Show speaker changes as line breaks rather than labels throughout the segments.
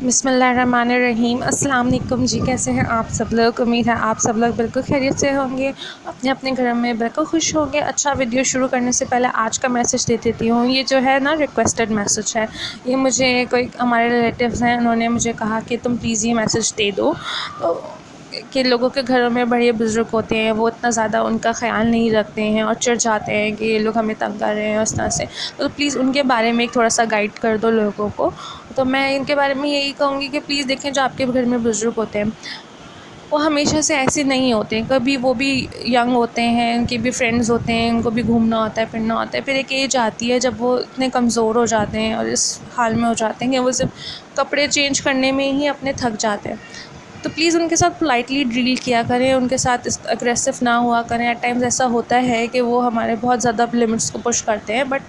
बिस्मिल्लाहिर्रहमानिर्रहीम। अस्सलाम वालेकुम जी, कैसे हैं आप सब लोग। उम्मीद है आप सब लोग बिल्कुल खैरियत से होंगे, अपने अपने घर में बिल्कुल खुश होंगे। अच्छा, वीडियो शुरू करने से पहले आज का मैसेज दे देती हूँ। ये जो है ना रिक्वेस्टेड मैसेज है। ये मुझे कोई हमारे रिलेटिव्स हैं, उन्होंने मुझे कहा कि तुम प्लीज़ ये मैसेज दे दो। तो कि लोगों के घरों में बड़े बुज़ुर्ग होते हैं, वो इतना ज़्यादा उनका ख़्याल नहीं रखते हैं और चिढ़ जाते हैं कि ये लोग हमें तंग कर रहे हैं उस तरह से। तो प्लीज़ उनके बारे में एक थोड़ा सा गाइड कर दो लोगों को। तो मैं इनके बारे में यही कहूँगी कि प्लीज़ देखें, जो आपके घर में बुज़ुर्ग होते हैं वो हमेशा से ऐसे नहीं होते हैं। कभी वो भी यंग होते हैं, उनके भी फ्रेंड्स होते हैं, उनको भी घूमना होता है, फिरना होता है। फिर एक एज आती है जब वो इतने कमज़ोर हो जाते हैं और इस हाल में हो जाते हैं कि वो सिर्फ कपड़े चेंज करने में ही अपने थक जाते हैं। तो प्लीज़ उनके साथ पोलाइटली डील किया करें, उनके साथ अग्रेसिव ना हुआ करें। एट टाइम्स ऐसा होता है कि वो हमारे बहुत ज़्यादा लिमिट्स को पुश करते हैं, बट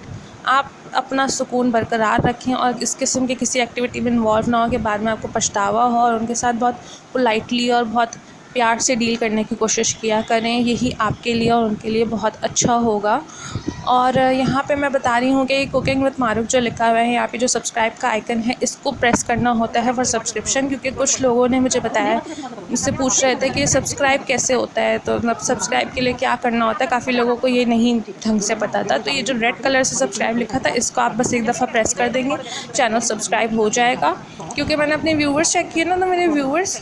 आप अपना सुकून बरकरार रखें और इस किस्म की किसी एक्टिविटी में इन्वॉल्व ना हो कि बाद में आपको पछतावा हो। और उनके साथ बहुत पोलाइटली और बहुत प्यार से डील करने की कोशिश किया करें, यही आपके लिए और उनके लिए बहुत अच्छा होगा। और यहाँ पे मैं बता रही हूँ कि कुकिंग विद मारूफ जो लिखा हुआ है, यहाँ पे जो सब्सक्राइब का आइकन है, इसको प्रेस करना होता है फॉर सब्सक्रिप्शन। क्योंकि कुछ लोगों ने मुझे बताया, मुझसे पूछ रहे थे कि सब्सक्राइब कैसे होता है, तो मतलब सब्सक्राइब के लिए क्या करना होता है। काफ़ी लोगों को ये नहीं ढंग से पता था। तो ये जो रेड कलर से सब्सक्राइब लिखा था, इसको आप बस एक दफ़ा प्रेस कर देंगे, चैनल सब्सक्राइब हो जाएगा। क्योंकि मैंने अपने व्यूवर्स चेक किए ना, तो मेरे व्यूवर्स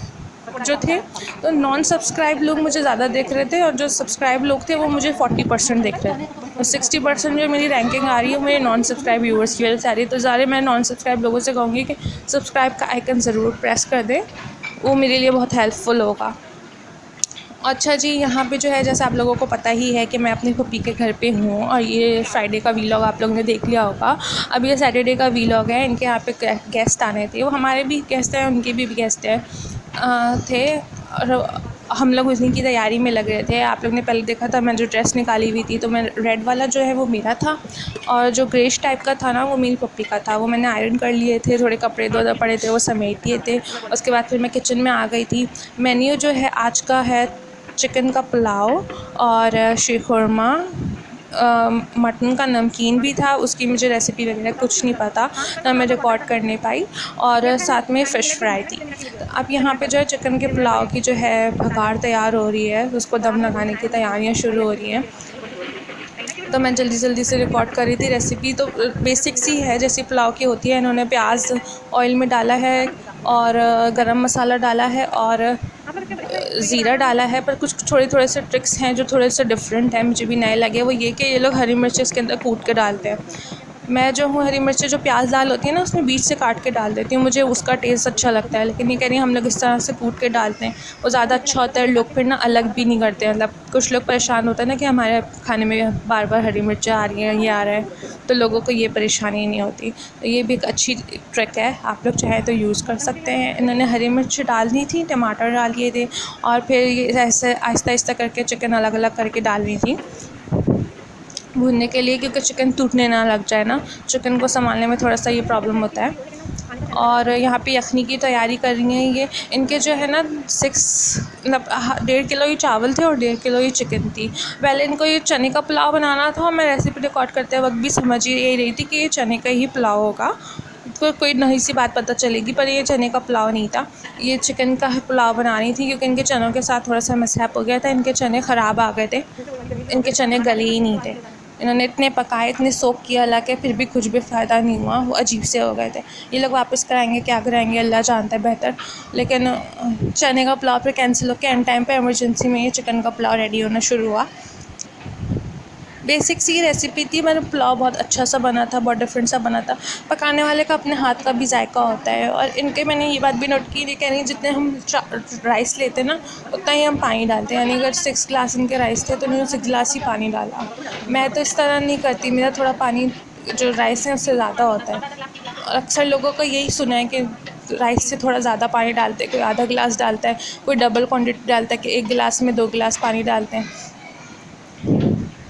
जो थे, तो नॉन सब्सक्राइब लोग मुझे ज़्यादा देख रहे थे और जो सब्सक्राइब लोग थे वो मुझे 40% देख रहे थे। और 60% जो मेरी रैंकिंग आ रही है वो मेरे नॉन सब्सक्राइब व्यूवर्स की वजह से आ रही है। तो ज़्यादा मैं नॉन सब्सक्राइब लोगों से कहूँगी कि सब्सक्राइब का आइकन ज़रूर प्रेस कर दें, वो मेरे लिए बहुत हेल्पफुल होगा। अच्छा जी, यहाँ पे जो है, जैसे आप लोगों को पता ही है कि मैं अपनी फूफी के घर पे हूँ और ये फ्राइडे का वीलॉग आप लोगों ने देख लिया होगा। अब ये सैटरडे का वीलॉग है। इनके यहाँ पे गेस्ट आने थे, वो हमारे भी गेस्ट हैं, उनके भी गेस्ट हैं थे। और हम लोग उसी की तैयारी में लग रहे थे। आप लोग ने पहले देखा था मैं जो ड्रेस निकाली हुई थी, तो मैं रेड वाला जो है वो मेरा था और जो ग्रेश टाइप का था ना, वो मेरी पप्पी का था। वो मैंने आयरन कर लिए थे, थोड़े कपड़े दो पड़े थे वो समेट दिए थे। उसके बाद फिर मैं किचन में आ गई थी। मेन्यू जो है आज का है चिकन का पुलाव और शीर-खुरमा, मटन का नमकीन भी था। उसकी मुझे रेसिपी वगैरह कुछ नहीं पता, ना मैं रिकॉर्ड कर नहीं पाई। और साथ में फ़िश फ्राई थी। तो अब यहाँ पे जो है चिकन के पुलाव की जो है भगार तैयार हो रही है, उसको दम लगाने की तैयारियाँ शुरू हो रही हैं। तो मैं जल्दी जल्दी से रिकॉर्ड कर रही थी। रेसिपी तो बेसिक सी है जैसी पुलाव की होती है। इन्होंने प्याज ऑयल में डाला है और गरम मसाला डाला है और ज़ीरा डाला है। पर कुछ थोड़े से ट्रिक्स हैं जो थोड़े से डिफरेंट हैं, मुझे भी नए लगे। वो ये कि ये लोग हरी मिर्च इसके अंदर कूट के डालते हैं। मैं जो हूँ, हरी मिर्चें जो प्याज दाल होती है ना, उसमें बीच से काट के डाल देती हूँ, मुझे उसका टेस्ट अच्छा लगता है। लेकिन ये कह रही हैं हम लोग इस तरह से कूट के डालते हैं, वो ज़्यादा अच्छा होता है। लोग फिर ना अलग भी नहीं करते हैं। मतलब कुछ लोग परेशान होते हैं ना कि हमारे खाने में बार बार हरी मिर्चें आ रही हैं, ये आ रहा है, तो लोगों को ये परेशानी नहीं होती। तो ये भी एक अच्छी ट्रिक है, आप लोग चाहें तो यूज़ कर सकते हैं। इन्होंने हरी मिर्च डालनी थी, टमाटर डाल दिए थे और फिर ये ऐसे आहिस्ता आहिस्ता करके चिकन अलग अलग करके डालनी थी भूनने के लिए, क्योंकि चिकन टूटने ना लग जाए ना। चिकन को संभालने में थोड़ा सा ये प्रॉब्लम होता है। और यहाँ पे यखनी की तैयारी कर रही हैं ये। इनके जो है ना 1.5 किलो ही चावल थे और 1.5 किलो ही चिकन थी। पहले इनको ये चने का पुलाव बनाना था और मैं रेसिपी रिकॉर्ड करते वक्त भी समझ ही यही रही थी कि ये चने का ही पुलाव होगा, तो कोई नई सी बात पता चलेगी। पर ये चने का पुलाव नहीं था, ये चिकन का पुलाव बनानी थी। क्योंकि इनके चनों के साथ थोड़ा सा मिसहैप हो गया था, इनके चने ख़राब आ गए थे, इनके चने गले ही नहीं थे। इन्होंने इतने पकाए, इतने सोक किया, हालांकि फिर भी कुछ भी फ़ायदा नहीं हुआ, वो अजीब से हो गए थे। ये लोग वापस कराएंगे, क्या कराएंगे अल्लाह जानता है बेहतर। लेकिन चने का पुलाव फिर कैंसिल होकर एंड टाइम पे इमरजेंसी में ये चिकन का पुलाव रेडी होना शुरू हुआ। बेसिक सी रेसिपी थी, मेरा पुलाव बहुत अच्छा सा बना था, बहुत डिफरेंट सा बना था। पकाने वाले का अपने हाथ का भी जायका होता है। और इनके मैंने ये बात भी नोट की, ये कह रही जितने हम राइस लेते हैं ना, उतना ही हम पानी डालते हैं। यानी अगर 6 गिलास इनके राइस थे तो उन्होंने 6 गिलास ही पानी डाला। मैं तो इस तरह नहीं करती, मेरा थोड़ा पानी जो राइस है उससे ज़्यादा होता है। और अक्सर लोगों का यही सुना है कि राइस से थोड़ा ज़्यादा पानी डालते हैं, कोई आधा गिलास डालता है, कोई डबल क्वांटिटी डालता है कि 1 गिलास में 2 गिलास पानी डालते हैं।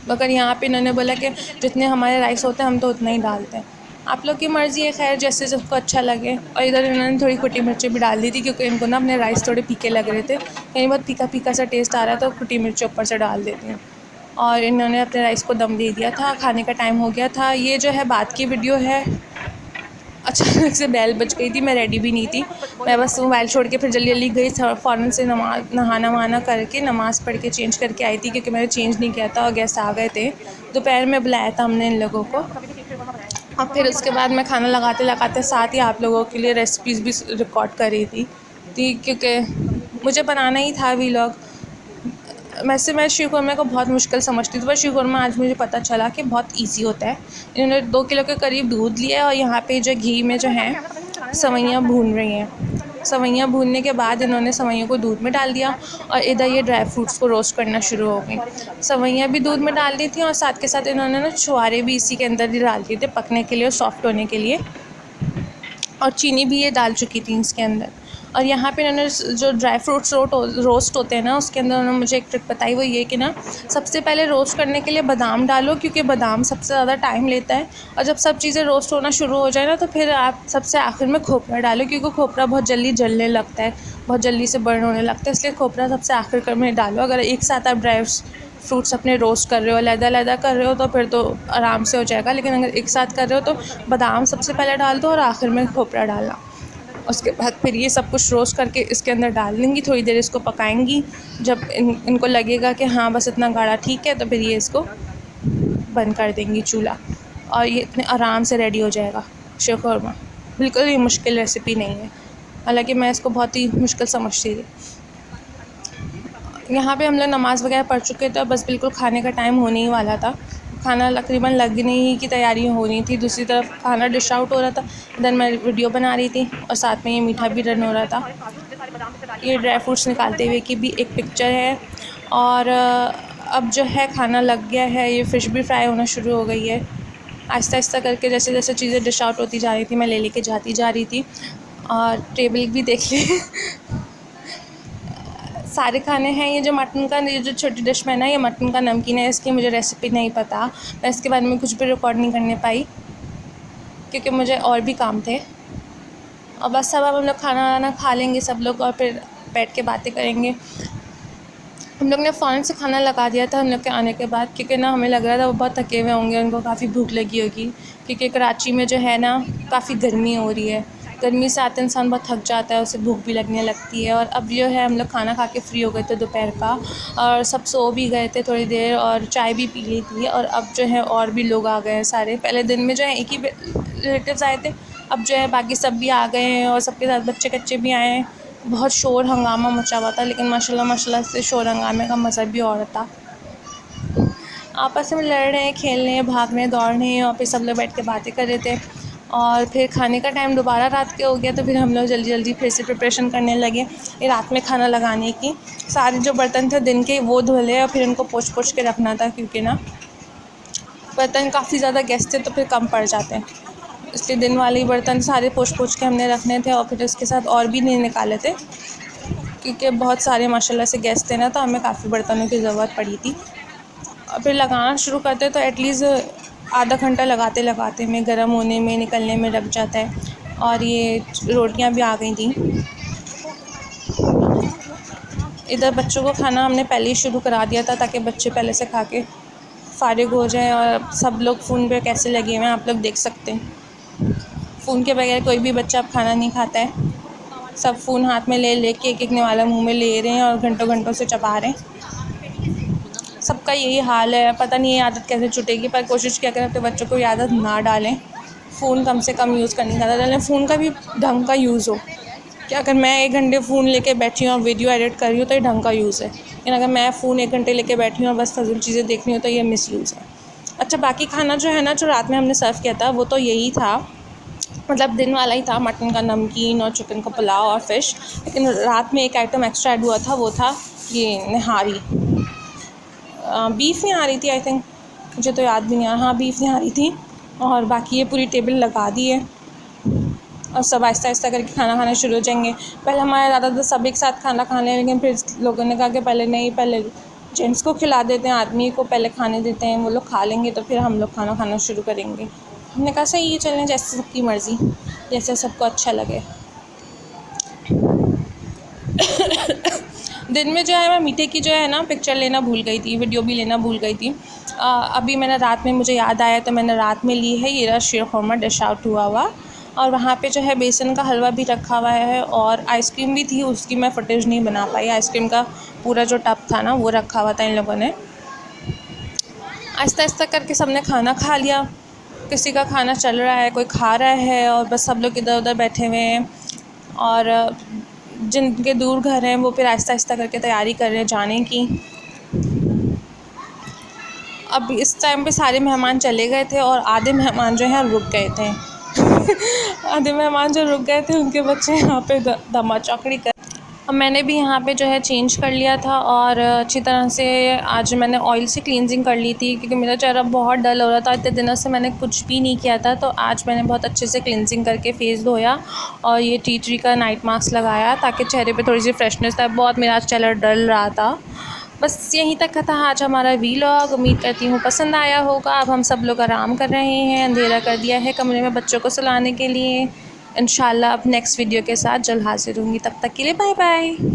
मगर यहाँ पे इन्होंने बोला कि जितने हमारे राइस होते हैं हम तो उतना ही डालते हैं। आप लोग की मर्ज़ी है, खैर जैसे सबको अच्छा लगे। और इधर इन्होंने थोड़ी खट्टी मिर्चें भी डाल दी थी, क्योंकि इनको ना अपने राइस थोड़े फीके लग रहे थे, कहीं बहुत फीका फीका सा टेस्ट आ रहा था, तो खट्टी मिर्चें ऊपर से डाल देती हूँ। और इन्होंने अपने राइस को दम दे दिया था, खाने का टाइम हो गया था। ये जो है बात की वीडियो है, अचानक से बेल बज गई थी, मैं रेडी भी नहीं थी। मैं बस मोबाइल छोड़ के फिर जल्दी जल्दी गई, फ़ौरन से नहाना वहाना करके नमाज़ पढ़ के चेंज करके आई थी, क्योंकि मैंने चेंज नहीं किया था और गेस्ट आ गए थे। दोपहर में बुलाया था हमने इन लोगों को। और फिर उसके बाद मैं खाना लगाते लगाते साथ ही आप लोगों के लिए रेसिपीज़ भी रिकॉर्ड कर रही थी, क्योंकि मुझे बनाना ही था व्लॉग। वैसे मैं शीर खुरमा को बहुत मुश्किल समझती थी, पर शीर खुरमा आज मुझे पता चला कि बहुत इजी होता है। इन्होंने 2 किलो के करीब दूध लिया है और यहाँ पे जो घी में जो है सवैयाँ भून रही हैं। सवैयाँ भूनने के बाद इन्होंने सवैयों को दूध में डाल दिया और इधर ये ड्राई फ्रूट्स को रोस्ट करना शुरू हो गई। सवैयाँ भी दूध में डाल दी थी और साथ के साथ इन्होंने ना छुहारे भी इसी के अंदर ही डाल दिए थे पकने के लिए और सॉफ्ट होने के लिए, और चीनी भी ये डाल चुकी थी इसके अंदर। और यहाँ पे इन्होंने जो ड्राई फ्रूट्स रोस्ट होते हैं ना, उसके अंदर उन्होंने मुझे एक ट्रिक बताई, वो ये कि ना सबसे पहले रोस्ट करने के लिए बादाम डालो, क्योंकि बादाम सबसे ज़्यादा टाइम लेता है। और जब सब चीज़ें रोस्ट होना शुरू हो जाए ना, तो फिर आप सबसे आखिर में खोपरा डालो, क्योंकि खोपरा बहुत जल्दी जलने लगता है, बहुत जल्दी से बर्न होने लगता है, इसलिए खोपरा सबसे आखिर में डालो। अगर एक साथ आप ड्राई फ्रूट्स अपने रोस्ट कर रहे हो, लैदा कर रहे हो, तो फिर तो आराम से हो जाएगा। लेकिन अगर एक साथ कर रहे हो तो बादाम सबसे पहले डाल दो और आखिर में खोपरा डालना। उसके बाद फिर ये सब कुछ रोस्ट करके इसके अंदर डाल देंगी, थोड़ी देर इसको पकाएंगी। जब इनको लगेगा कि हाँ बस इतना गाढ़ा ठीक है, तो फिर ये इसको बंद कर देंगी चूल्हा, और ये इतने आराम से रेडी हो जाएगा शीर खुरमा। बिल्कुल ही मुश्किल रेसिपी नहीं है, हालांकि मैं इसको बहुत ही मुश्किल समझती थी। यहाँ पे हम लोग नमाज़ वगैरह पढ़ चुके थे, बस बिल्कुल खाने का टाइम होने ही वाला था। खाना तकरीबन लगने ही की तैयारी हो रही थी। दूसरी तरफ खाना डिश आउट हो रहा था, इधर मैं वीडियो बना रही थी और साथ में ये मीठा भी रन हो रहा था। ये ड्राई फ्रूट्स निकालते हुए की भी एक पिक्चर है। और अब जो है खाना लग गया है, ये फ़िश भी फ्राई होना शुरू हो गई है। आहिस्ता आहिस्ता करके जैसे जैसे चीज़ें डिश आउट होती जा रही थी, मैं ले लेके जाती जा रही थी। और टेबल भी देख ली सारे खाने हैं। ये जो मटन का, ये जो छोटी डिश में ना, ये मटन का नमकीन है, इसकी मुझे रेसिपी नहीं पता। मैं इसके बारे में कुछ भी रिकॉर्ड नहीं करने पाई, क्योंकि मुझे और भी काम थे। और बस सब अब हम लोग खाना वाना खा लेंगे सब लोग, और फिर बैठ के बातें करेंगे। हम लोग ने फ़ौरन से खाना लगा दिया था हम लोग के आने के बाद, क्योंकि ना हमें लग रहा था वो बहुत थके हुए होंगे, उनको काफ़ी भूख लगी होगी, क्योंकि कराची में जो है ना काफ़ी गर्मी हो रही है। गर्मी से आते इंसान बहुत थक जाता है, उसे भूख भी लगने लगती है। और अब जो है हम लोग खाना खा के फ्री हो गए थे दोपहर का, और सब सो भी गए थे थोड़ी देर, और चाय भी पी ली थी। और अब जो है और भी लोग आ गए हैं सारे। पहले दिन में जो है एक ही रिलेटिव्स आए थे, अब जो है बाकी सब भी आ गए हैं, और सबके साथ बच्चे कच्चे भी आए हैं। बहुत शोर हंगामा मचा हुआ था, लेकिन माशाल्लाह से शोर हंगामे का मज़ा भी और था। आपस में लड़ रहे हैं, खेल रहे हैं, भाग रहे हैं, दौड़ रहे हैं, और फिर सब लोग बैठ के बातें कर रहे थे। और फिर खाने का टाइम दोबारा रात के हो गया, तो फिर हम लोग जल्दी जल्दी फिर से प्रिपरेशन करने लगे ये रात में खाना लगाने की। सारे जो बर्तन थे दिन के वो धुले, और फिर उनको पोंछ पोंछ के रखना था, क्योंकि ना बर्तन काफ़ी ज़्यादा गेस्ट थे तो फिर कम पड़ जाते हैं, इसलिए दिन वाले ही बर्तन सारे पोंछ पोंछ के हमने रखने थे। और फिर उसके साथ और भी नहीं निकाले थे, क्योंकि बहुत सारे माशाल्लाह से गेस्ट थे ना, तो हमें काफ़ी बर्तनों की ज़रूरत पड़ी थी। और फिर लगाना शुरू करते तो एटलीस्ट आधा घंटा लगाते लगाते में, गर्म होने में, निकलने में लग जाता है। और ये रोटियां भी आ गई थी। इधर बच्चों को खाना हमने पहले ही शुरू करा दिया था, ताकि बच्चे पहले से खा के फ़ारिग हो जाएं। और सब लोग फ़ोन पे कैसे लगे हुए हैं आप लोग देख सकते हैं। फ़ोन के बगैर कोई भी बच्चा अब खाना नहीं खाता है, सब फ़ोन हाथ में ले लेके एक एक वाला मुँह में ले रहे हैं और घंटों घंटों से चबा रहे हैं। सबका यही हाल है, पता नहीं ये आदत कैसे छूटेगी, पर कोशिश किया करें अपने बच्चों को ये आदत ना डालें। फ़ोन कम से कम यूज़ करने का डालें, फ़ोन का भी ढंग का यूज़ हो। कि अगर मैं 1 घंटे फ़ोन लेके बैठी हूँ और वीडियो एडिट कर रही हूँ तो ये ढंग का यूज़ है, लेकिन अगर मैं फ़ोन 1 घंटे लेके बैठी हूँ और बस फजूल चीज़ें देख रही हूँ तो ये मिसयूज़ है। अच्छा, बाकी खाना जो है ना, जो रात में हमने सर्व किया था, वो तो यही था, मतलब दिन वाला ही था, मटन का नमकीन और चिकन का पुलाव और फ़िश। लेकिन रात में एक आइटम एक्स्ट्रा ऐड हुआ था, वो था ये नहारी। बीफ निहारी थी आई थिंक, मुझे तो याद भी नहीं आ रहा। हाँ, बीफ निहारी थी। और बाकी ये पूरी टेबल लगा दी है, और सब आहिस्ता आहिस्ता करके खाना खाना शुरू हो जाएंगे। पहले हमारा इरादा था सब एक साथ खाना खाने, लेकिन फिर लोगों ने कहा कि पहले नहीं, पहले जेंट्स को खिला देते हैं, आदमी को पहले खाने देते हैं, वो लोग खा लेंगे तो फिर हम लोग खाना खाना शुरू करेंगे। हमने कहा सही है, चलें, जैसे सबकी मर्ज़ी, जैसे सबको अच्छा लगे। दिन में जो है मैं मीठे की जो है ना पिक्चर लेना भूल गई थी, वीडियो भी लेना भूल गई थी। अभी मैंने रात में, मुझे याद आया तो मैंने रात में ली है। ये रहा शीर खुरमा डिश आउट हुआ। और वहाँ पे जो है बेसन का हलवा भी रखा हुआ है और आइसक्रीम भी थी, उसकी मैं फुटेज नहीं बना पाई। आइसक्रीम का पूरा जो टब था ना वो रखा हुआ था इन लोगों ने। आहिस्ता आहिस्ता करके सबने खाना खा लिया, किसी का खाना चल रहा है, कोई खा रहा है और बस सब लोग इधर उधर बैठे हुए हैं। और जिनके दूर घर हैं वो फिर आहिस्ता आहिस्ता करके तैयारी कर रहे हैं जाने की। अब इस टाइम पे सारे मेहमान चले गए थे और आधे मेहमान जो हैं रुक गए थे आधे मेहमान जो रुक गए थे उनके बच्चे यहाँ पे धमा चौकड़ी कर। अब मैंने भी यहाँ पे जो है चेंज कर लिया था और अच्छी तरह से आज मैंने ऑयल से क्लींजिंग कर ली थी, क्योंकि मेरा चेहरा बहुत डल हो रहा था। इतने दिनों से मैंने कुछ भी नहीं किया था, तो आज मैंने बहुत अच्छे से क्लींजिंग करके फेस धोया और ये टी ट्री का नाइट मास्क लगाया ताकि चेहरे पे थोड़ी सी फ्रेशनेस था। बहुत मेरा चेहरा डल रहा था। बस यहीं तक का था आज हमारा वीलॉग। उम्मीद करती हूँ पसंद आया होगा। अब हम सब लोग आराम कर रहे हैं, अंधेरा कर दिया है कमरे में बच्चों को सुलाने के लिए। इंशाल्लाह अब नेक्स्ट वीडियो के साथ जल्द हाजिर होंगी। तब तक के लिए बाय बाय।